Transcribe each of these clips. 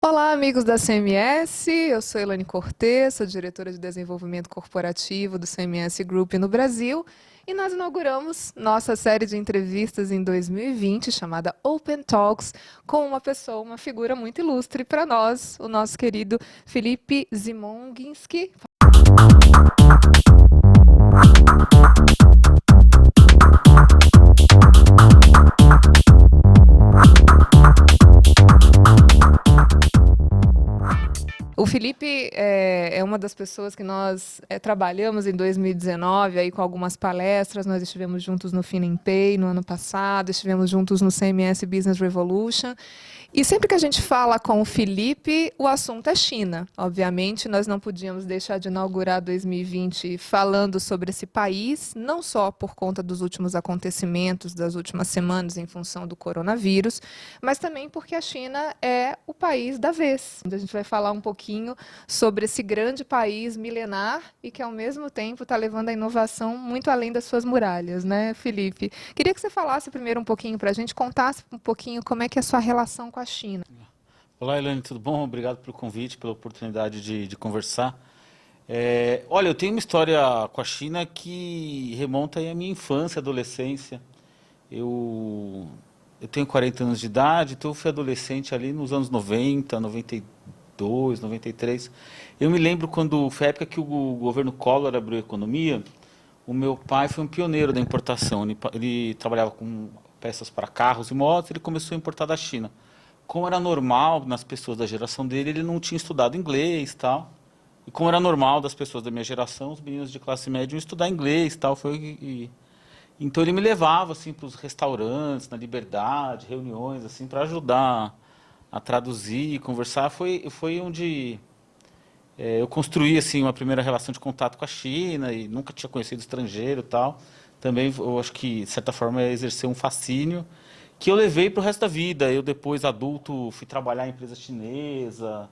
Olá, amigos da CMS. Eu sou Elane Cortez, sou diretora de desenvolvimento corporativo do CMS Group no Brasil, e nós inauguramos nossa série de entrevistas em 2020, chamada Open Talks, com uma pessoa, uma figura muito ilustre para nós, o nosso querido Felipe Zimonginski. O Felipe é uma das pessoas que nós trabalhamos em 2019 aí com algumas palestras. Nós estivemos juntos no FinenPay no ano passado, estivemos juntos no CMS Business Revolution. E sempre que a gente fala com o Felipe, o assunto é China. Obviamente, nós não podíamos deixar de inaugurar 2020 falando sobre esse país, não só por conta dos últimos acontecimentos das últimas semanas em função do coronavírus, mas também porque a China é o país da vez. A gente vai falar um pouquinho sobre esse grande país milenar e que, ao mesmo tempo, está levando a inovação muito além das suas muralhas, né, Felipe? Queria que você falasse primeiro um pouquinho para a gente, contasse um pouquinho como é que é a sua relação com a China. Olá, Elaine, tudo bom? Obrigado pelo convite, pela oportunidade de conversar. Olha, eu tenho uma história com a China que remonta aí à minha infância, adolescência. Eu, eu tenho 40 anos de idade, então eu fui adolescente ali nos anos 90, 92, 93. Eu me lembro quando foi a época que o governo Collor abriu a economia. O meu pai foi um pioneiro da importação. Ele trabalhava com peças para carros e motos, ele começou a importar da China. Como era normal nas pessoas da geração dele, ele não tinha estudado inglês, tal. E como era normal das pessoas da minha geração, os meninos de classe média iam estudar inglês, tal. Então ele me levava assim para os restaurantes, na Liberdade, reuniões assim para ajudar a traduzir, conversar. Foi onde eu construí assim uma primeira relação de contato com a China e nunca tinha conhecido estrangeiro, tal. Também eu acho que de certa forma exerceu um fascínio que eu levei para o resto da vida. Eu depois adulto fui trabalhar em empresa chinesa.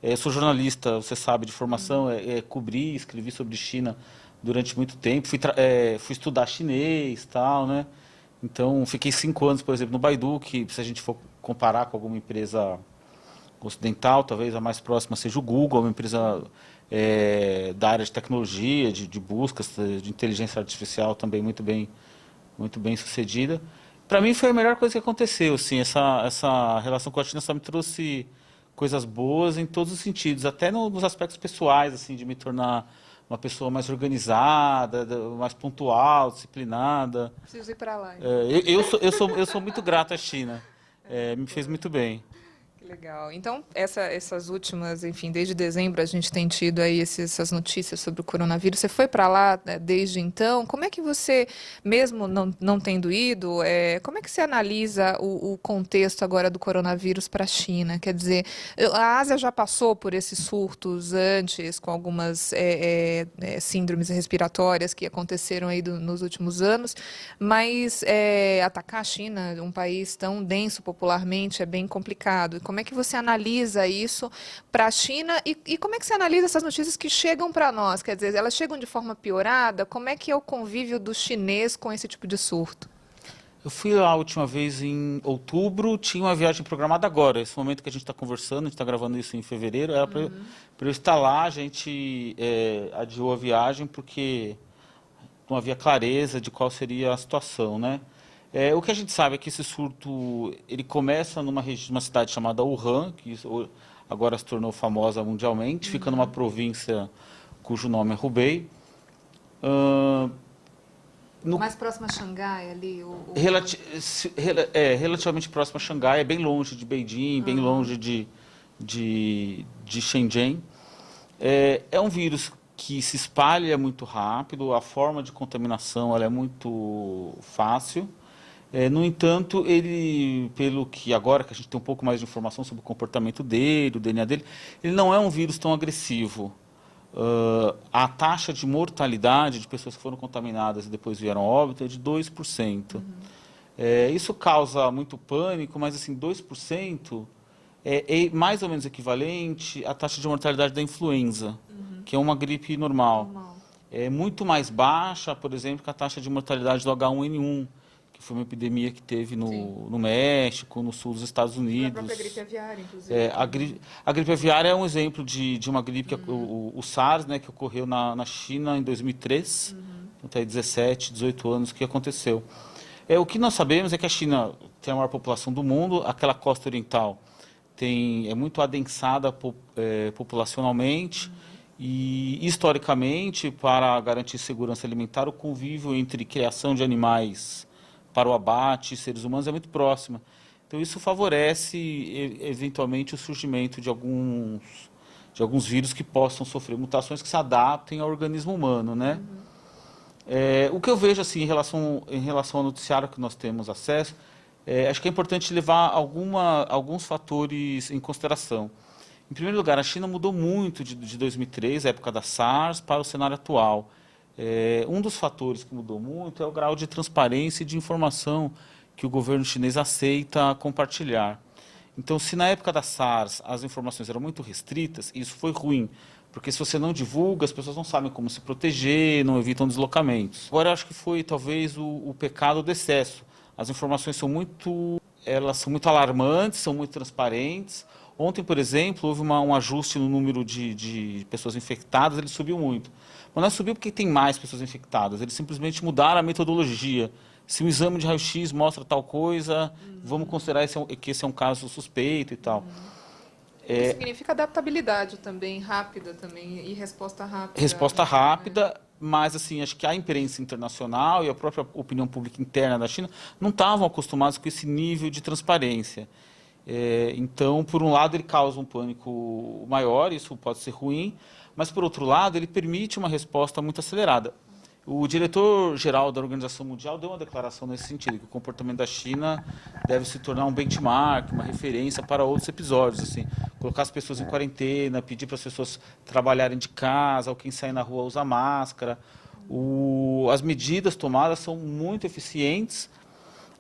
Eu sou jornalista, você sabe, de formação, cobri, escrevi sobre China durante muito tempo. Fui estudar chinês, tal, né? Então fiquei 5 anos, por exemplo, no Baidu, que se a gente for comparar com alguma empresa ocidental, talvez a mais próxima seja o Google, uma empresa da área de tecnologia, de buscas, de inteligência artificial também muito bem sucedida. Para mim foi a melhor coisa que aconteceu, assim, essa relação com a China só me trouxe coisas boas em todos os sentidos, até nos aspectos pessoais, assim, de me tornar uma pessoa mais organizada, mais pontual, disciplinada. Preciso ir para lá, É, então. eu sou muito grato à China. Me fez muito bem. Que legal. Então, essas últimas, enfim, desde dezembro a gente tem tido aí essas notícias sobre o coronavírus. Você foi para lá, né, desde então? Como é que você, mesmo não tendo ido, como é que você analisa o contexto agora do coronavírus para a China? Quer dizer, a Ásia já passou por esses surtos antes, com algumas síndromes respiratórias que aconteceram aí nos últimos anos, mas atacar a China, um país tão denso popularmente, é bem complicado. E como é que você analisa isso para a China e como é que você analisa essas notícias que chegam para nós? Quer dizer, elas chegam de forma piorada? Como é que é o convívio do chinês com esse tipo de surto? Eu fui lá a última vez em outubro, tinha uma viagem programada agora. Esse momento que a gente está conversando, a gente está gravando isso em fevereiro, era para eu estar lá, a gente adiou a viagem porque não havia clareza de qual seria a situação, né? O que a gente sabe é que esse surto ele começa numa cidade chamada Wuhan, agora se tornou famosa mundialmente, fica numa província cujo nome é Hubei. Ahn, no, Mais próximo a Xangai, ali, relativamente próximo a Xangai, é bem longe de Beijing, bem longe de Shenzhen. É um vírus que se espalha muito rápido, a forma de contaminação ela é muito fácil. No entanto, ele, pelo que agora que a gente tem um pouco mais de informação sobre o comportamento dele, o DNA dele, ele não é um vírus tão agressivo. A taxa de mortalidade de pessoas que foram contaminadas e depois vieram a óbito é de 2%. Isso causa muito pânico, mas assim, 2% é mais ou menos equivalente à taxa de mortalidade da influenza, que é uma gripe normal. normal. É muito mais baixa, por exemplo, que a taxa de mortalidade do H1N1, que foi uma epidemia que teve no México, no sul dos Estados Unidos. A própria gripe aviária, inclusive. A gripe aviária é um exemplo de uma gripe, o SARS, né, que ocorreu na China em 2003, então, 17, 18 anos que aconteceu. O que nós sabemos é que a China tem a maior população do mundo, aquela costa oriental é muito adensada populacionalmente, e historicamente, para garantir segurança alimentar, o convívio entre criação de animais para o abate e seres humanos é muito próxima. Então isso favorece eventualmente o surgimento de alguns vírus que possam sofrer mutações que se adaptem ao organismo humano, né? O que eu vejo assim em relação ao noticiário que nós temos acesso, acho que é importante levar alguns fatores em consideração. Em primeiro lugar, a China mudou muito de 2003, a época da SARS, para o cenário atual. Um dos fatores que mudou muito é o grau de transparência e de informação que o governo chinês aceita compartilhar. Então, se na época da SARS as informações eram muito restritas, isso foi ruim, porque se você não divulga, as pessoas não sabem como se proteger, não evitam deslocamentos. Agora, eu acho que foi talvez o pecado do excesso. As informações são muito alarmantes, são muito transparentes. Ontem, por exemplo, houve um ajuste no número de pessoas infectadas, ele subiu muito. Mas não é subiu porque tem mais pessoas infectadas, eles simplesmente mudaram a metodologia. Se um exame de raio-x mostra tal coisa, vamos considerar que esse é um caso suspeito e tal. Isso significa adaptabilidade também, rápida também, e resposta rápida. Resposta rápida, mas assim, acho que a imprensa internacional e a própria opinião pública interna da China não estavam acostumados com esse nível de transparência. Então, por um lado, ele causa um pânico maior, isso pode ser ruim, mas, por outro lado, ele permite uma resposta muito acelerada. O diretor-geral da Organização Mundial deu uma declaração nesse sentido, que o comportamento da China deve se tornar um benchmark, uma referência para outros episódios, assim, colocar as pessoas em quarentena, pedir para as pessoas trabalharem de casa, ou quem sair na rua usar máscara. As medidas tomadas são muito eficientes.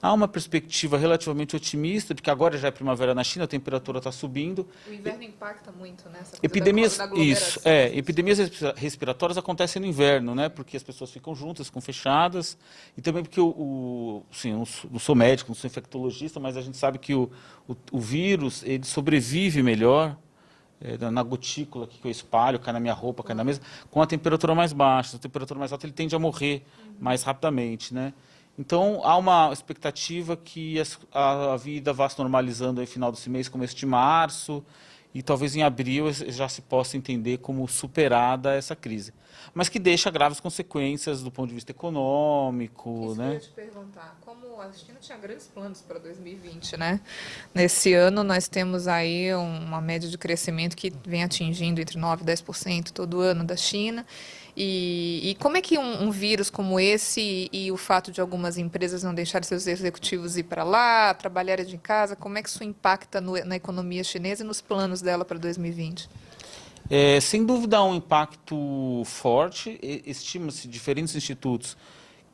Há uma perspectiva relativamente otimista, porque agora já é primavera na China, a temperatura está subindo. O inverno impacta muito, né? Epidemias respiratórias acontecem no inverno, né? Porque as pessoas ficam juntas, ficam fechadas. E também porque, sim, eu não sou médico, não sou infectologista, mas a gente sabe que o vírus ele sobrevive melhor na gotícula que eu espalho, cai na minha roupa, cai na mesa, com a temperatura mais baixa. A temperatura mais alta ele tende a morrer mais rapidamente, né? Então, há uma expectativa que a vida vá se normalizando no final desse mês, começo de março, e talvez em abril já se possa entender como superada essa crise. Mas que deixa graves consequências do ponto de vista econômico. Isso né? que eu ia te perguntar. Como a China tinha grandes planos para 2020, né? Nesse ano, nós temos aí uma média de crescimento que vem atingindo entre 9% e 10% todo ano da China. E como é que um vírus como esse e o fato de algumas empresas não deixarem seus executivos ir para lá, trabalharem de casa, como é que isso impacta na economia chinesa e nos planos dela para 2020? Sem dúvida há um impacto forte. Estima-se, diferentes institutos,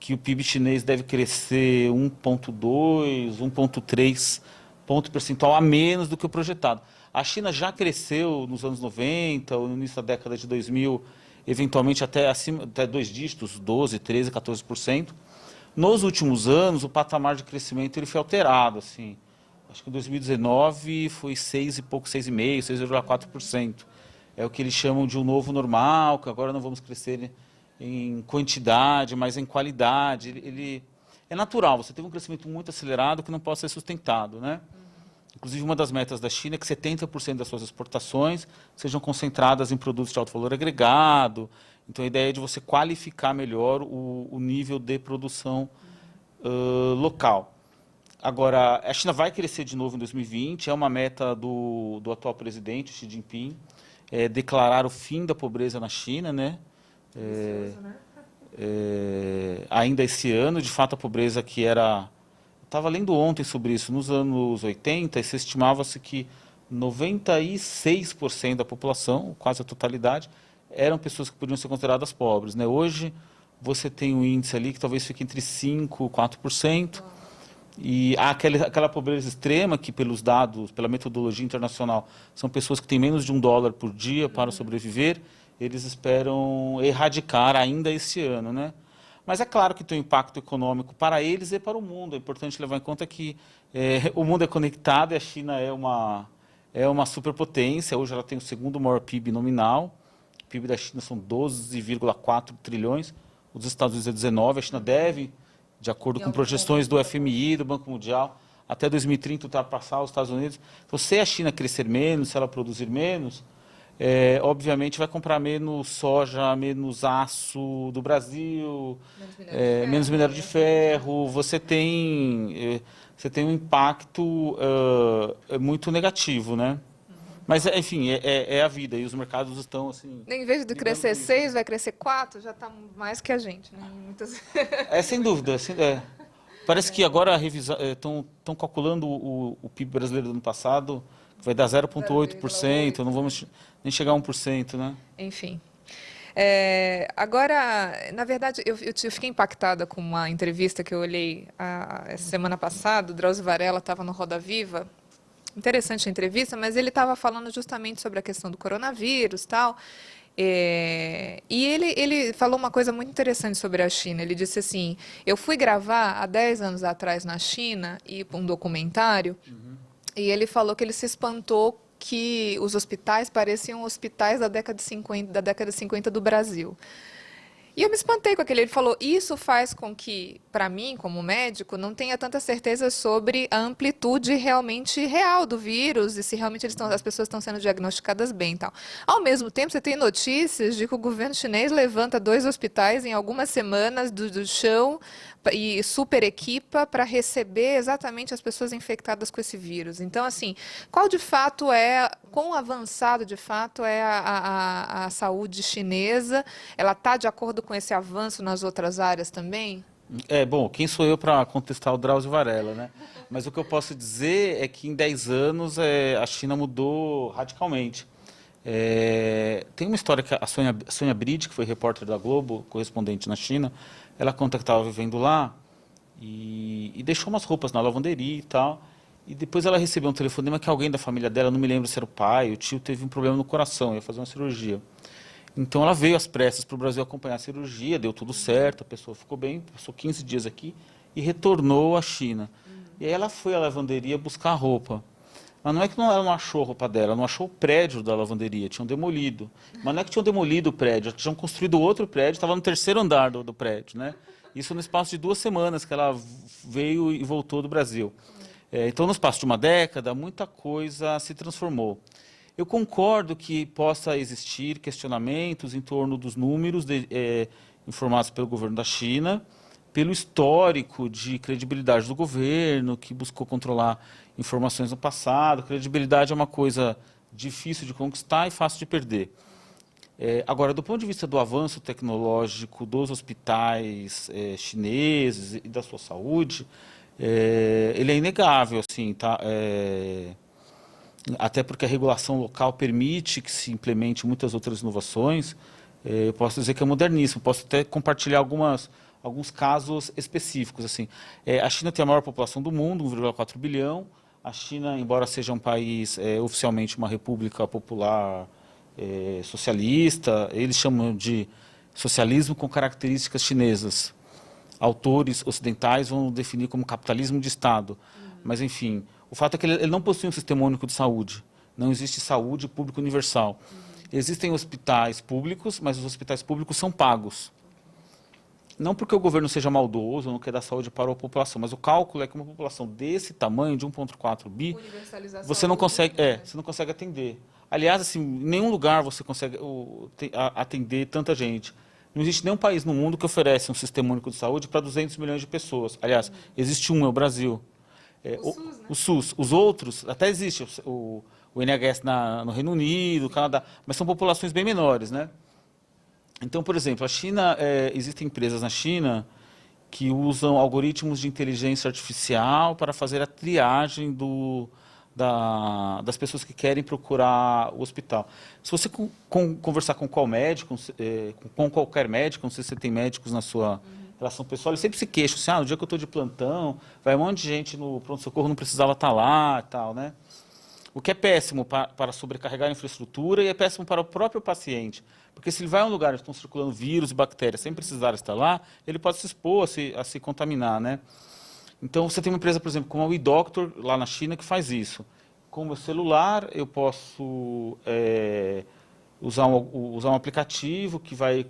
que o PIB chinês deve crescer 1,2, 1,3 ponto percentual a menos do que o projetado. A China já cresceu nos anos 90, ou no início da década de 2000, eventualmente até 2 dígitos, 12, 13, 14%. Nos últimos anos, o patamar de crescimento ele foi alterado. Assim. Acho que em 2019 foi 6 e pouco, 6,5%, 6,4%. É o que eles chamam de um novo normal, que agora não vamos crescer em quantidade, mas em qualidade. É natural, você teve um crescimento muito acelerado que não pode ser sustentado. Né? Inclusive, uma das metas da China é que 70% das suas exportações sejam concentradas em produtos de alto valor agregado. Então, a ideia é de você qualificar melhor o nível de produção local. Agora, a China vai crescer de novo em 2020, é uma meta do atual presidente, Xi Jinping, declarar o fim da pobreza na China, né? Ainda esse ano, de fato, a pobreza que era... Estava lendo ontem sobre isso. Nos anos 80, se estimava-se que 96% da população, quase a totalidade, eram pessoas que podiam ser consideradas pobres. Né? Hoje, você tem um índice ali que talvez fique entre 5% e 4%. E há aquela pobreza extrema que, pelos dados, pela metodologia internacional, são pessoas que têm menos de $1 por dia para sobreviver. Eles esperam erradicar ainda esse ano. Né? Mas é claro que tem um impacto econômico para eles e para o mundo. É importante levar em conta que o mundo é conectado e a China é uma superpotência. Hoje ela tem o segundo maior PIB nominal. O PIB da China são 12,4 trilhões. O dos Estados Unidos é 19. A China deve, de acordo com projeções do FMI, do Banco Mundial, até 2030 ultrapassar os Estados Unidos. Então, se a China crescer menos, se ela produzir menos, obviamente vai comprar menos soja, menos aço do Brasil, menos minério de ferro. Você tem um impacto muito negativo, né? Mas, enfim, é a vida e os mercados estão assim. Em vez de crescer 6, vai crescer 4, já está mais que a gente, né? Sem dúvida. Parece que agora estão calculando o PIB brasileiro do ano passado, que vai dar 0,8%, não vamos nem chegar a 1%, né? Enfim. Agora, na verdade, eu fiquei impactada com uma entrevista que eu olhei essa semana passada. O Drauzio Varela estava no Roda Viva. Interessante a entrevista, mas ele estava falando justamente sobre a questão do coronavírus e tal. E ele falou uma coisa muito interessante sobre a China. Ele disse assim: eu fui gravar há 10 anos atrás na China um documentário, e ele falou que ele se espantou que os hospitais pareciam hospitais da década de 50 do Brasil. E eu me espantei com aquele. Ele falou, isso faz com que, para mim, como médico, não tenha tanta certeza sobre a amplitude realmente real do vírus e se realmente as pessoas estão sendo diagnosticadas bem e tal. Ao mesmo tempo, você tem notícias de que o governo chinês levanta 2 hospitais em algumas semanas do chão e super equipa para receber exatamente as pessoas infectadas com esse vírus. Então, assim, quão avançado de fato é a saúde chinesa? Ela está de acordo com esse avanço nas outras áreas também? Bom, quem sou eu para contestar o Drauzio Varela, né? Mas o que eu posso dizer é que em 10 anos a China mudou radicalmente. Tem uma história que a Sônia Bride, que foi repórter da Globo, correspondente na China, ela conta que estava vivendo lá e deixou umas roupas na lavanderia e tal. E depois ela recebeu um telefonema que alguém da família dela, não me lembro se era o pai, o tio, teve um problema no coração, ia fazer uma cirurgia. Então ela veio às pressas para o Brasil acompanhar a cirurgia, deu tudo certo, a pessoa ficou bem, passou 15 dias aqui e retornou à China. E aí ela foi à lavanderia buscar roupa. Mas não é que ela não achou a roupa dela, ela não achou o prédio da lavanderia, tinham demolido. Mas não é que tinham demolido o prédio, tinham construído outro prédio, estava no 3º andar do prédio, né? Isso no espaço de 2 semanas que ela veio e voltou do Brasil. Então, no espaço de uma década, muita coisa se transformou. Eu concordo que possa existir questionamentos em torno dos números informados pelo governo da China, pelo histórico de credibilidade do governo, que buscou controlar informações no passado. Credibilidade é uma coisa difícil de conquistar e fácil de perder. Agora, do ponto de vista do avanço tecnológico dos hospitais chineses e da sua saúde, ele é inegável, assim, tá? Até porque a regulação local permite que se implemente muitas outras inovações. Eu posso dizer que é moderníssimo. Posso até compartilhar alguns casos específicos. Assim, a China tem a maior população do mundo, 1,4 bilhão. A China, embora seja um país oficialmente uma república popular socialista, eles chamam de socialismo com características chinesas. Autores ocidentais vão definir como capitalismo de Estado. Mas, enfim, o fato é que ele não possui um sistema único de saúde. Não existe saúde pública universal. Existem hospitais públicos, mas os hospitais públicos são pagos. Não porque o governo seja maldoso ou não quer dar saúde para a população, mas o cálculo é que uma população desse tamanho, de 1,4 bi, você não consegue atender. Aliás, assim, em nenhum lugar você consegue atender tanta gente. Não existe nenhum país no mundo que oferece um sistema único de saúde para 200 milhões de pessoas. Aliás, existe um, é o Brasil. SUS, né? O SUS. Os outros, até existe o NHS no Reino Unido, Canadá, mas são populações bem menores, né? Então, por exemplo, a China, existem empresas na China que usam algoritmos de inteligência artificial para fazer a triagem das pessoas que querem procurar o hospital. Se você conversar com qualquer médico, não sei se você tem médicos na sua relação pessoal, eles sempre se queixam assim, no dia que eu estou de plantão, vai um monte de gente no pronto-socorro, não precisava estar lá e tal, né? O que é péssimo para sobrecarregar a infraestrutura e é péssimo para o próprio paciente. Porque se ele vai a um lugar onde estão circulando vírus e bactérias sem precisar estar lá, ele pode se expor a se contaminar, né? Então, você tem uma empresa, por exemplo, como a WeDoctor, lá na China, que faz isso. Com o meu celular, eu posso usar um aplicativo que vai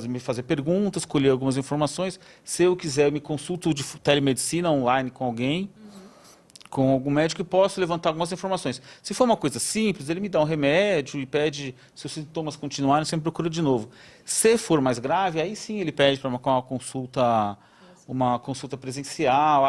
me fazer perguntas, colher algumas informações. Se eu quiser, eu me consulto de telemedicina online com alguém, com algum médico, e posso levantar algumas informações. Se for uma coisa simples, ele me dá um remédio e pede, se os sintomas continuarem, você me procura de novo. Se for mais grave, aí sim ele pede para marcar uma consulta presencial.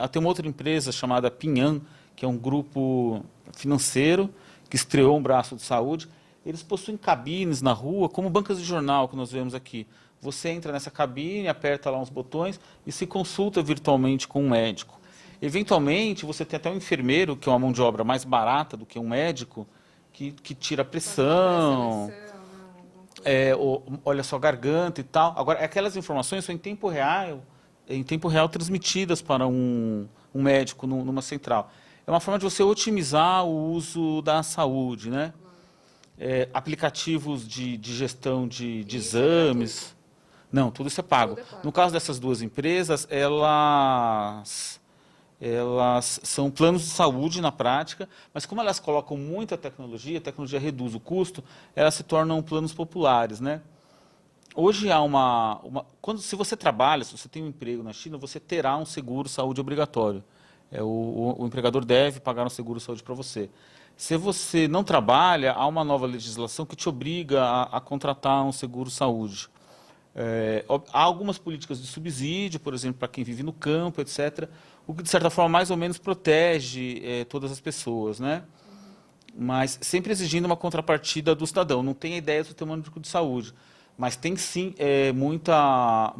Tem uma outra empresa chamada Pinhan, que é um grupo financeiro que estreou um braço de saúde. Eles possuem cabines na rua, como bancas de jornal que nós vemos aqui. Você entra nessa cabine, aperta lá uns botões e se consulta virtualmente com um médico. Eventualmente, você tem até um enfermeiro, que é uma mão de obra mais barata do que um médico, que tira a pressão, olha a sua garganta e tal. Agora, aquelas informações são em tempo real transmitidas para um médico numa central. É uma forma de você otimizar o uso da saúde, né? Aplicativos de gestão de exames. Não, tudo isso é pago. No caso dessas duas empresas, elas são planos de saúde na prática, mas como elas colocam muita tecnologia, a tecnologia reduz o custo, elas se tornam planos populares, né? Hoje há se você trabalha, se você tem um emprego na China, você terá um seguro saúde obrigatório. O empregador deve pagar um seguro saúde para você. Se você não trabalha, há uma nova legislação que te obriga a contratar um seguro saúde. Há algumas políticas de subsídio, por exemplo, para quem vive no campo, etc., o que, de certa forma, mais ou menos protege todas as pessoas, né? Mas sempre exigindo uma contrapartida do cidadão. Não tem a ideia do sistema único de saúde, mas tem sim muita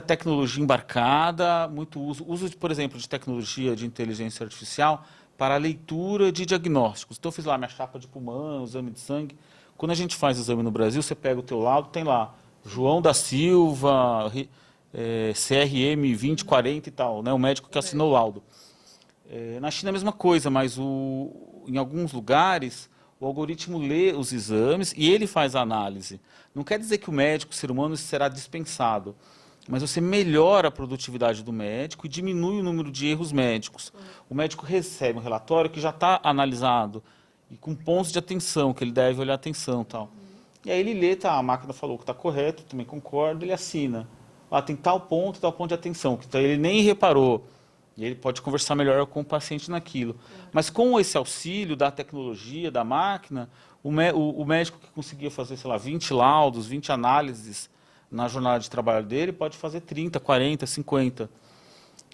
tecnologia embarcada, muito uso por exemplo, de tecnologia de inteligência artificial para a leitura de diagnósticos. Então, eu fiz lá minha chapa de pulmão, exame de sangue. Quando a gente faz exame no Brasil, você pega o teu laudo, tem lá João da Silva, CRM 2040 e tal, né? O médico que assinou o laudo. Na China é a mesma coisa, mas em alguns lugares o algoritmo lê os exames e ele faz a análise. Não quer dizer que o médico, o ser humano, será dispensado, mas você melhora a produtividade do médico e diminui o número de erros médicos. O médico recebe um relatório que já está analisado e com pontos de atenção, que ele deve olhar atenção e tal. E aí ele lê, tá, a máquina falou que está correto, também concordo, ele assina. Tem tal ponto de atenção, que ele nem reparou. E ele pode conversar melhor com o paciente naquilo. Mas com esse auxílio da tecnologia, da máquina, o médico que conseguia fazer, sei lá, 20 laudos, 20 análises na jornada de trabalho dele, pode fazer 30, 40, 50.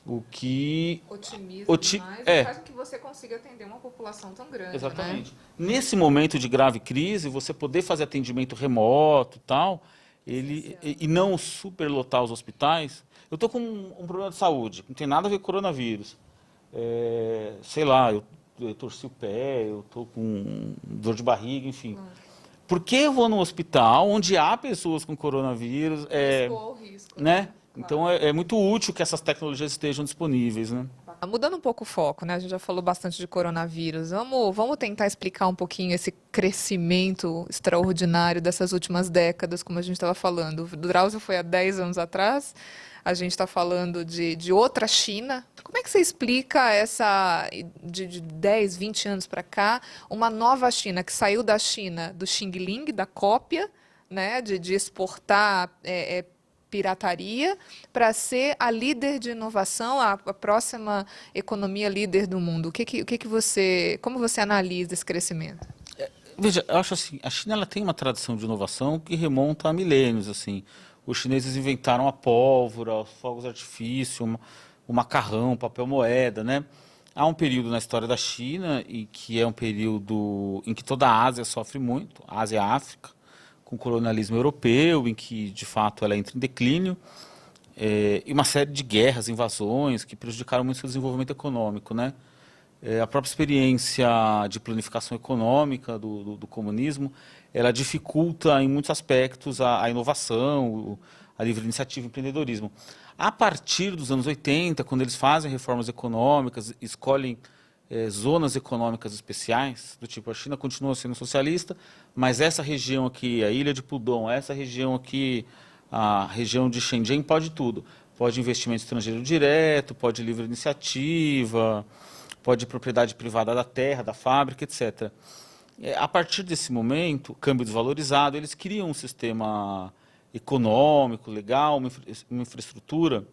O que otimiza demais e faz com que você consiga atender uma população tão grande. Exatamente. Né? Nesse momento de grave crise, você poder fazer atendimento remoto e tal, e não superlotar os hospitais. Eu estou com um problema de saúde, não tem nada a ver com coronavírus. Sei lá, eu torci o pé, eu estou com dor de barriga, enfim. Por que eu vou num hospital onde há pessoas com coronavírus? O risco, né? Então é muito útil que essas tecnologias estejam disponíveis, né? Mudando um pouco o foco, né? A gente já falou bastante de coronavírus. Vamos tentar explicar um pouquinho esse crescimento extraordinário dessas últimas décadas, como a gente estava falando. O Drauzio foi há 10 anos atrás, a gente está falando de outra China. Como é que você explica essa, de 10, 20 anos para cá, uma nova China que saiu da China, do Xing Ling, da cópia, né? De exportar pirataria para ser a líder de inovação, a próxima economia líder do mundo. Como você analisa esse crescimento? Veja, eu acho assim, a China ela tem uma tradição de inovação que remonta a milênios, assim. Os chineses inventaram a pólvora, os fogos de artifício, o macarrão, o papel moeda, né? Há um período na história da China e que é um período em que toda a Ásia sofre muito, a Ásia e a África, com o colonialismo europeu, em que, de fato, ela entra em declínio, e uma série de guerras, invasões, que prejudicaram muito o seu desenvolvimento econômico, né? A própria experiência de planificação econômica do comunismo, ela dificulta, em muitos aspectos, a inovação, a livre iniciativa e o empreendedorismo. A partir dos anos 80, quando eles fazem reformas econômicas, escolhem zonas econômicas especiais, do tipo, a China continua sendo socialista, mas essa região aqui, a ilha de Pudong, essa região aqui, a região de Shenzhen, pode tudo. Pode investimento estrangeiro direto, pode livre iniciativa, pode propriedade privada da terra, da fábrica, etc. A partir desse momento, câmbio desvalorizado, eles criam um sistema econômico, legal, uma infraestrutura,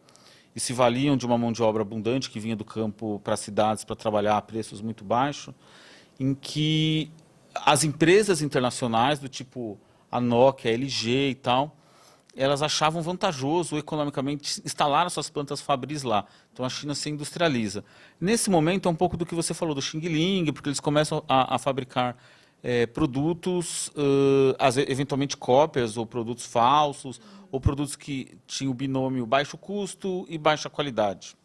e se valiam de uma mão de obra abundante que vinha do campo para as cidades para trabalhar a preços muito baixos, em que as empresas internacionais, do tipo a Nokia, a LG e tal, elas achavam vantajoso economicamente instalar as suas plantas fabris lá. Então a China se industrializa. Nesse momento é um pouco do que você falou do Xing Ling, porque eles começam a fabricar produtos, eventualmente cópias ou produtos falsos, ou produtos que tinham o binômio baixo custo e baixa qualidade.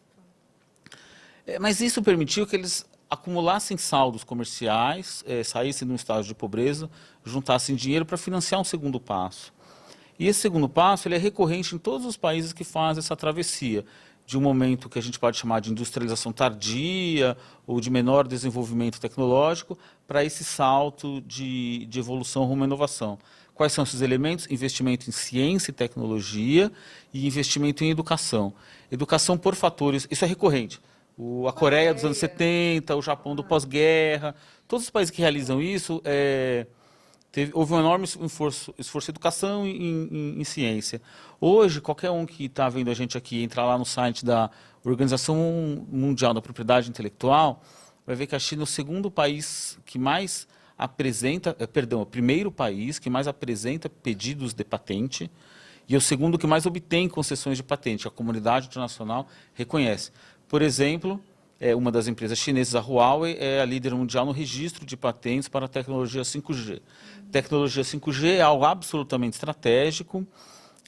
Mas isso permitiu que eles acumulassem saldos comerciais, saíssem de um estágio de pobreza, juntassem dinheiro para financiar um segundo passo. E esse segundo passo ele é recorrente em todos os países que fazem essa travessia, de um momento que a gente pode chamar de industrialização tardia ou de menor desenvolvimento tecnológico, para esse salto de evolução rumo à inovação. Quais são esses elementos? Investimento em ciência e tecnologia e investimento em educação. Educação por fatores, isso é recorrente. A Coreia dos anos 70, o Japão do pós-guerra, todos os países que realizam isso, houve um enorme esforço de educação em ciência. Hoje, qualquer um que está vendo a gente aqui, entrar lá no site da Organização Mundial da Propriedade Intelectual, vai ver que a China é o segundo país que mais apresenta, o primeiro país que mais apresenta pedidos de patente e é o segundo que mais obtém concessões de patente. A comunidade internacional reconhece. Por exemplo, uma das empresas chinesas, a Huawei, é a líder mundial no registro de patentes para a tecnologia 5G. Tecnologia 5G é algo absolutamente estratégico.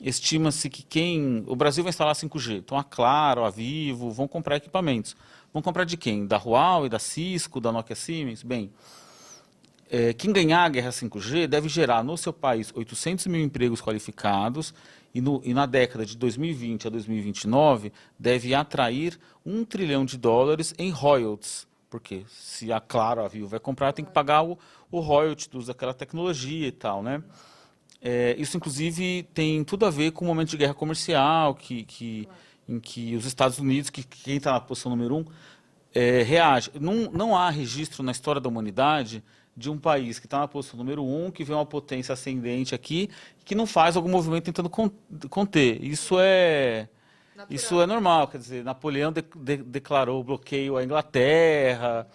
Estima-se que o Brasil vai instalar 5G. Então a Claro, a Vivo vão comprar equipamentos. Vão comprar de quem? Da Huawei, da Cisco, da Nokia Siemens? Bem, quem ganhar a guerra 5G deve gerar no seu país 800 mil empregos qualificados e na década de 2020 a 2029 deve atrair US$ 1 trilhão em royalties. Porque se a Claro, a Vivo vai comprar, tem que pagar o royalty daquela tecnologia e tal, né? Isso, inclusive, tem tudo a ver com o momento de guerra comercial, em que os Estados Unidos, quem está na posição número 1, reage. Não há registro na história da humanidade de um país que está na posição número 1, que vê uma potência ascendente aqui, que não faz algum movimento tentando conter. Isso é normal, quer dizer, Napoleão declarou o bloqueio à Inglaterra,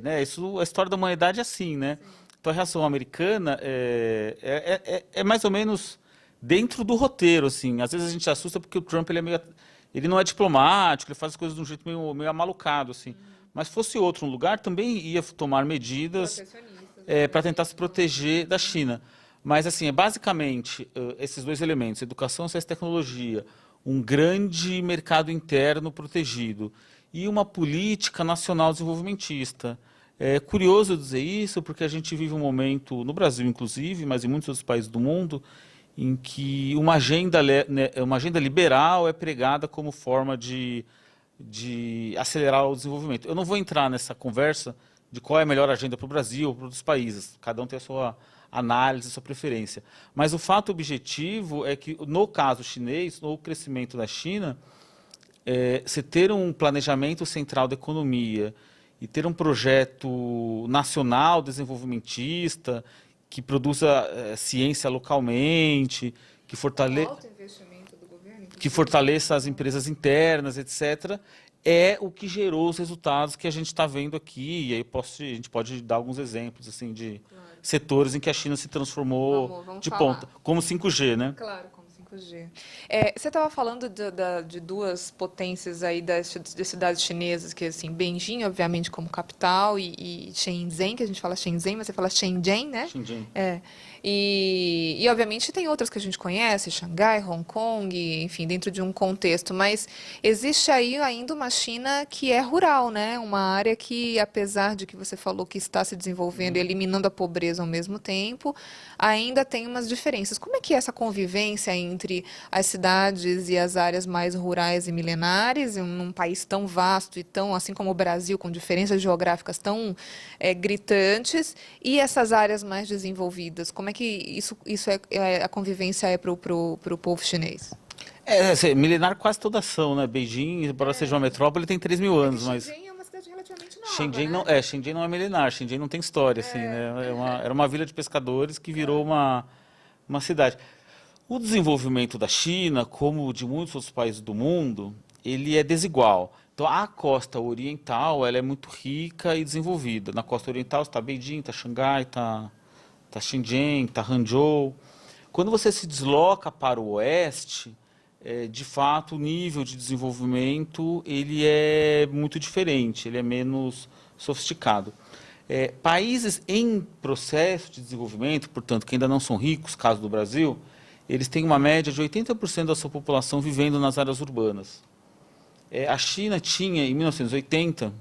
né? A história da humanidade é assim, né? Sim. Então a reação americana é mais ou menos dentro do roteiro, assim. Às vezes a gente se assusta porque o Trump ele não é diplomático, ele faz as coisas de um jeito meio amalucado, assim. Mas fosse outro lugar, também ia tomar medidas para tentar se proteger da China. Mas, assim, basicamente esses dois elementos, educação, ciência e tecnologia, um grande mercado interno protegido e uma política nacional desenvolvimentista. É curioso dizer isso, porque a gente vive um momento, no Brasil inclusive, mas em muitos outros países do mundo, em que uma agenda liberal é pregada como forma de acelerar o desenvolvimento. Eu não vou entrar nessa conversa de qual é a melhor agenda para o Brasil ou para outros países. Cada um tem a sua análise, a sua preferência. Mas o fato objetivo é que, no caso chinês, no crescimento da China, você ter um planejamento central da economia e ter um projeto nacional desenvolvimentista que produza ciência localmente, que fortaleça as empresas internas, etc., é o que gerou os resultados que a gente está vendo aqui. E aí a gente pode dar alguns exemplos assim, de setores em que a China se transformou de ponta, como 5G, né? Claro, como 5G. Você estava falando de duas potências aí das cidades chinesas, que assim, Beijing, obviamente, como capital, e Shenzhen, que a gente fala Shenzhen, mas você fala Shenzhen, né? Shenzhen. E, obviamente, tem outras que a gente conhece, Xangai, Hong Kong, enfim, dentro de um contexto. Mas existe aí ainda uma China que é rural, né? Uma área que, apesar de que você falou que está se desenvolvendo e eliminando a pobreza ao mesmo tempo, ainda tem umas diferenças. Como é que é essa convivência entre entre as cidades e as áreas mais rurais e milenares, num país tão vasto e tão, assim como o Brasil, com diferenças geográficas tão gritantes, e essas áreas mais desenvolvidas? Como é que a convivência é para o povo chinês? Assim, milenar quase toda ação, né? Beijing, embora seja uma metrópole, tem 3.000 anos, mas Shenzhen é uma cidade relativamente nova, Shenzhen né? Shenzhen não é milenar, Shenzhen não tem história, assim, né? Era uma vila de pescadores que virou uma cidade. O desenvolvimento da China, como de muitos outros países do mundo, ele é desigual. Então, a costa oriental, ela é muito rica e desenvolvida. Na costa oriental está Beijing, está Xangai, está Shenzhen, está Hangzhou. Quando você se desloca para o oeste, de fato, o nível de desenvolvimento ele é muito diferente, ele é menos sofisticado. Países em processo de desenvolvimento, portanto, que ainda não são ricos, caso do Brasil, eles têm uma média de 80% da sua população vivendo nas áreas urbanas. A China tinha, em 1980,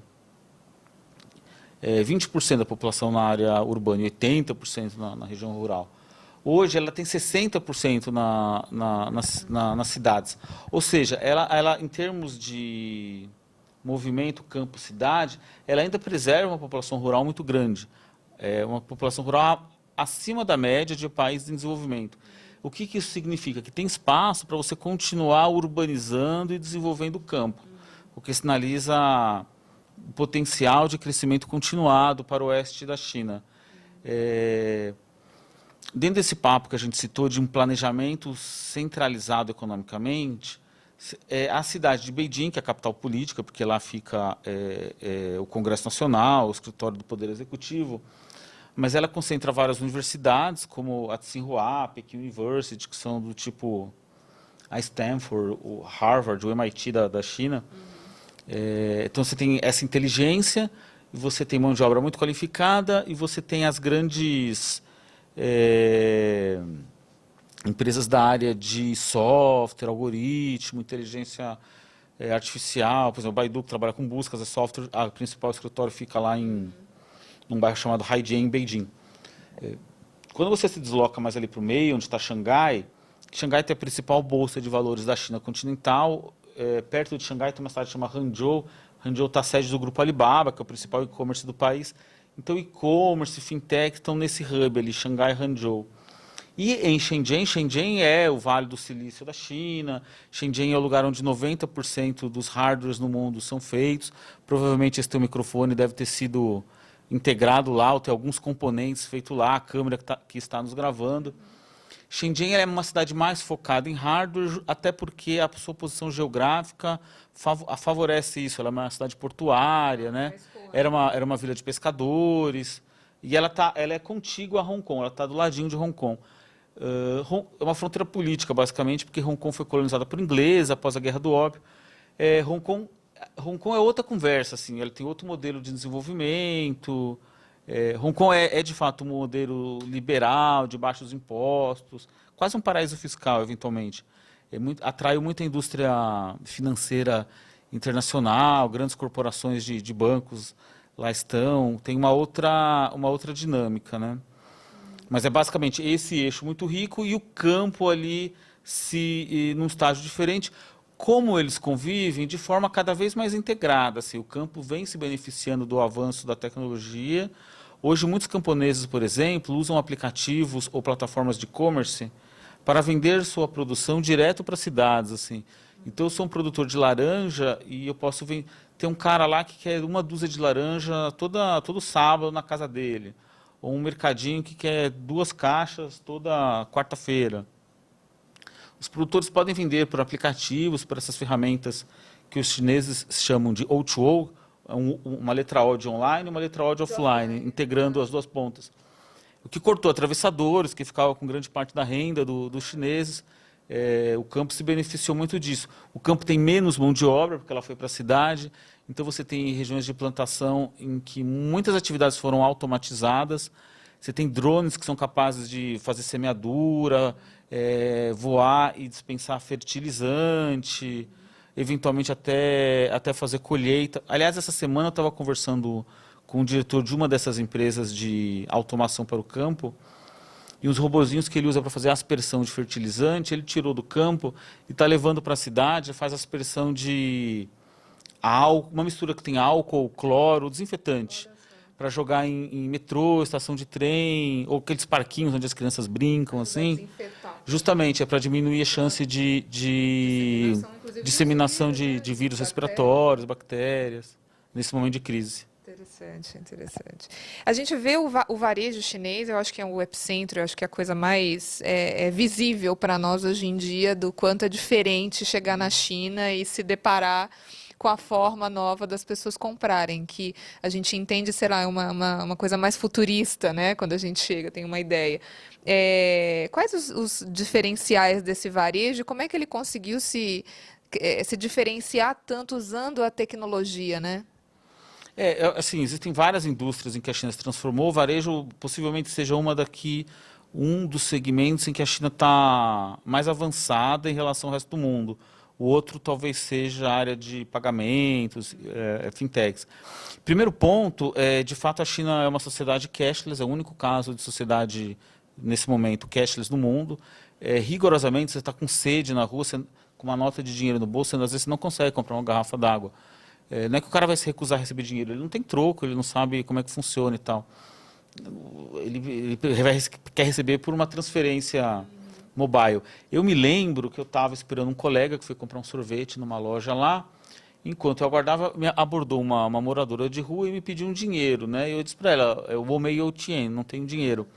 20% da população na área urbana e 80% na região rural. Hoje ela tem 60% nas cidades. Ou seja, ela, em termos de movimento campo-cidade, ela ainda preserva uma população rural muito grande. Uma população rural acima da média de países em desenvolvimento. O que isso significa? Que tem espaço para você continuar urbanizando e desenvolvendo o campo, o que sinaliza o potencial de crescimento continuado para o oeste da China. Dentro desse papo que a gente citou de um planejamento centralizado economicamente, a cidade de Beijing, que é a capital política, porque lá fica o Congresso Nacional, o escritório do Poder Executivo, mas ela concentra várias universidades, como a Tsinghua, Peking University, que são do tipo a Stanford, o Harvard, o MIT da China. Então você tem essa inteligência, você tem mão de obra muito qualificada e você tem as grandes empresas da área de software, algoritmo, inteligência artificial. Por exemplo, o Baidu, que trabalha com buscas, é software, o principal escritório fica lá num bairro chamado Haijian, em Beijing. Quando você se desloca mais ali para o meio, onde está Xangai, Xangai tem a principal bolsa de valores da China continental. Perto de Xangai tem uma cidade chamada Hangzhou. Hangzhou está a sede do grupo Alibaba, que é o principal e-commerce do país. Então, e-commerce, fintech estão nesse hub ali, Xangai e Hangzhou. E em Shenzhen, Shenzhen é o Vale do Silício da China, Shenzhen é o lugar onde 90% dos hardwares no mundo são feitos. Provavelmente esse teu microfone deve ter sido integrado lá, ou tem alguns componentes feitos lá, a câmera que está nos gravando. Shenzhen é uma cidade mais focada em hardware, até porque a sua posição geográfica favorece isso. Ela é uma cidade portuária, né? Era uma vila de pescadores, e ela é contígua a Hong Kong, ela está do ladinho de Hong Kong. É uma fronteira política, basicamente, porque Hong Kong foi colonizada por ingleses após a Guerra do Ópio. Hong Kong é outra conversa, assim, ele tem outro modelo de desenvolvimento. Hong Kong é de fato um modelo liberal, de baixos impostos, quase um paraíso fiscal, eventualmente. Atrai muita indústria financeira internacional, grandes corporações de bancos lá estão, tem uma outra dinâmica, né? Mas é basicamente esse eixo muito rico e o campo ali num estágio diferente. Como eles convivem de forma cada vez mais integrada. Assim, o campo vem se beneficiando do avanço da tecnologia. Hoje, muitos camponeses, por exemplo, usam aplicativos ou plataformas de e-commerce para vender sua produção direto para cidades. Assim. Então, eu sou um produtor de laranja e eu posso ter um cara lá que quer uma dúzia de laranja todo sábado na casa dele. Ou um mercadinho que quer 2 caixas toda quarta-feira. Os produtores podem vender por aplicativos, por essas ferramentas que os chineses chamam de O2O, uma letra O de online e uma letra O de offline, integrando as duas pontas. O que cortou atravessadores, que ficavam com grande parte da renda dos chineses. O campo se beneficiou muito disso. O campo tem menos mão de obra, porque ela foi para a cidade. Então você tem regiões de plantação em que muitas atividades foram automatizadas. Você tem drones que são capazes de fazer semeadura, voar e dispensar fertilizante, eventualmente até fazer colheita. Aliás, essa semana eu estava conversando com o diretor de uma dessas empresas de automação para o campo, e uns robozinhos que ele usa para fazer aspersão de fertilizante, ele tirou do campo e está levando para a cidade, faz aspersão de álcool, uma mistura que tem álcool, cloro, desinfetante, para jogar em metrô, estação de trem, ou aqueles parquinhos onde as crianças brincam, assim. Justamente, é para diminuir a chance de disseminação de vírus respiratórios, bactérias, nesse momento de crise. Interessante, interessante. A gente vê o varejo chinês, eu acho que é o epicentro, eu acho que é a coisa mais visível para nós hoje em dia do quanto é diferente chegar na China e se deparar com a forma nova das pessoas comprarem, que a gente entende, sei lá, uma coisa mais futurista, né? Quando a gente chega, tem uma ideia. Quais os diferenciais desse varejo? Como é que ele conseguiu se diferenciar tanto usando a tecnologia, né? Assim, existem várias indústrias em que a China se transformou. O varejo possivelmente seja um dos segmentos em que a China está mais avançada em relação ao resto do mundo. O outro talvez seja a área de pagamentos, fintechs. Primeiro ponto, de fato a China é uma sociedade cashless, é o único caso de sociedade, nesse momento, cashless no mundo. Rigorosamente, você está com sede na rua, com uma nota de dinheiro no bolso, às vezes você não consegue comprar uma garrafa d'água. Não é que o cara vai se recusar a receber dinheiro, ele não tem troco, ele não sabe como é que funciona e tal. Ele quer receber por uma transferência mobile. Eu me lembro que eu estava esperando um colega que foi comprar um sorvete numa loja lá. Enquanto eu aguardava, me abordou uma moradora de rua e me pediu um dinheiro, né? Eu disse para ela, eu vou meio Tien, não tenho dinheiro.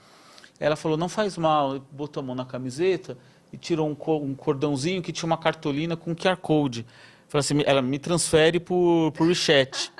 Ela falou, não faz mal, botou a mão na camiseta e tirou um cordãozinho que tinha uma cartolina com QR Code. Falei assim, ela me transfere por WeChat.